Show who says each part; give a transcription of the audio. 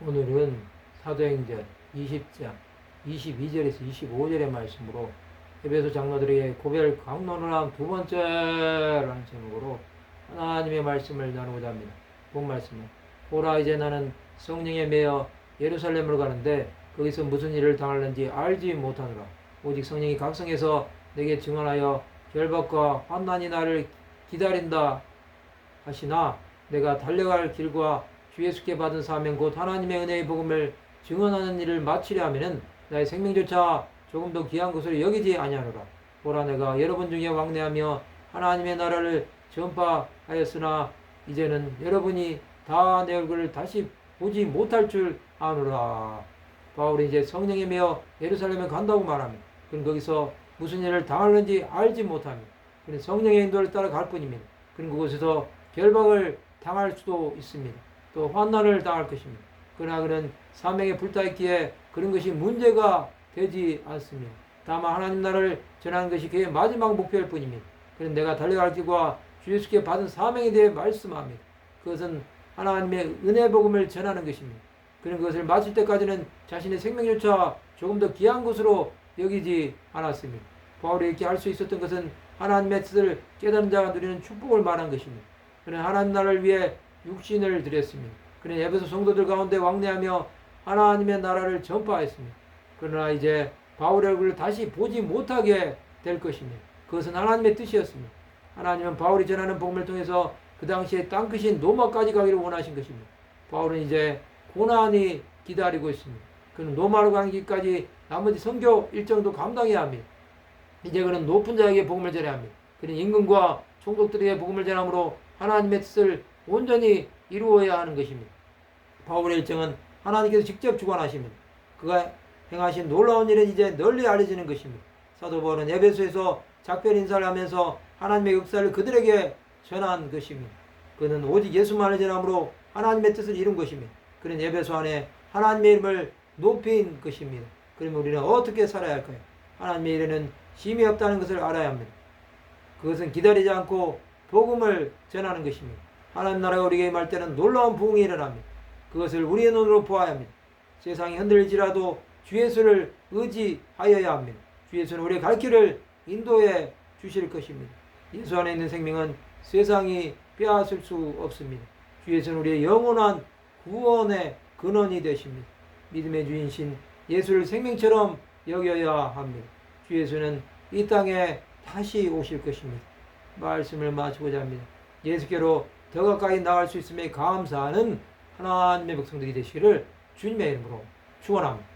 Speaker 1: 오늘은 사도행전 20장 22절에서 25절의 말씀으로 에베소 장로들에게 고별 강론을 한 두 번째라는 제목으로 하나님의 말씀을 나누고자 합니다. 본 말씀은 보라, 이제 나는 성령에 매여 예루살렘으로 가는데 거기서 무슨 일을 당하는지 알지 못하노라. 오직 성령이 각성해서 내게 증언하여 결박과 환난이 나를 기다린다 하시나, 내가 달려갈 길과 주 예수께 받은 사명 곧 하나님의 은혜의 복음을 증언하는 일을 마치려 하면은 나의 생명조차 조금 더 귀한 것으로 여기지 아니하노라. 보라, 내가 여러분 중에 왕래하며 하나님의 나라를 전파하였으나 이제는 여러분이 다 내 얼굴을 다시 보지 못할 줄 아노라. 바울이 이제 성령에 매여 예루살렘에 간다고 말합니다. 그럼 거기서 무슨 일을 당하는지 알지 못합니다. 그는 성령의 인도를 따라 갈 뿐입니다. 그럼 그곳에서 결박을 당할 수도 있습니다. 또 환난을 당할 것입니다. 그러나 그는 사명에 불타있기에 그런 것이 문제가 되지 않습니다. 다만 하나님 나라를 전하는 것이 그의 마지막 목표일 뿐입니다. 그는 내가 달려갈 길과 주 예수께 받은 사명에 대해 말씀합니다. 그것은 하나님의 은혜 복음을 전하는 것입니다. 그는 그것을 마칠 때까지는 자신의 생명조차 조금 더 귀한 것으로 여기지 않았습니다. 바울이 이렇게 할 수 있었던 것은 하나님의 뜻을 깨달은 자가 누리는 축복을 말한 것입니다. 그는 하나님 나라를 위해 육신을 드렸습니다. 그는 에베소 성도들 가운데 왕래하며 하나님의 나라를 전파했습니다. 그러나 이제 바울의 얼굴을 다시 보지 못하게 될 것입니다. 그것은 하나님의 뜻이었습니다. 하나님은 바울이 전하는 복음을 통해서 그 당시에 땅끝인 로마까지 가기를 원하신 것입니다. 바울은 이제 고난이 기다리고 있습니다. 그는 로마로 가는 길까지 나머지 선교 일정도 감당해야 합니다. 이제 그는 높은 자에게 복음을 전해야 합니다. 그는 임금과 총독들에게 복음을 전함으로 하나님의 뜻을 온전히 이루어야 하는 것입니다. 바울의 일정은 하나님께서 직접 주관하십니다. 그가 행하신 놀라운 일은 이제 널리 알려지는 것입니다. 사도 바울은 에베소에서 작별 인사를 하면서 하나님의 역사를 그들에게 전한 것입니다. 그는 오직 예수만을 전함으로 하나님의 뜻을 이룬 것입니다. 그는 에베소 안에 하나님의 이름을 높인 것입니다. 그러면 우리는 어떻게 살아야 할까요? 하나님의 일에는 심이 없다는 것을 알아야 합니다. 그것은 기다리지 않고 복음을 전하는 것입니다. 하나님 나라가 우리에게 임할 때는 놀라운 부흥이 일어납니다. 그것을 우리의 눈으로 보아야 합니다. 세상이 흔들릴지라도 주 예수를 의지하여야 합니다. 주 예수는 우리의 갈 길을 인도해 주실 것입니다. 예수 안에 있는 생명은 세상이 빼앗을 수 없습니다. 주 예수는 우리의 영원한 구원의 근원이 되십니다. 믿음의 주인신 예수를 생명처럼 여겨야 합니다. 주 예수는 이 땅에 다시 오실 것입니다. 말씀을 마치고자 합니다. 예수께로 더 가까이 나갈 수 있음에 감사하는 하나님의 백성들이 되시기를 주님의 이름으로 축원합니다.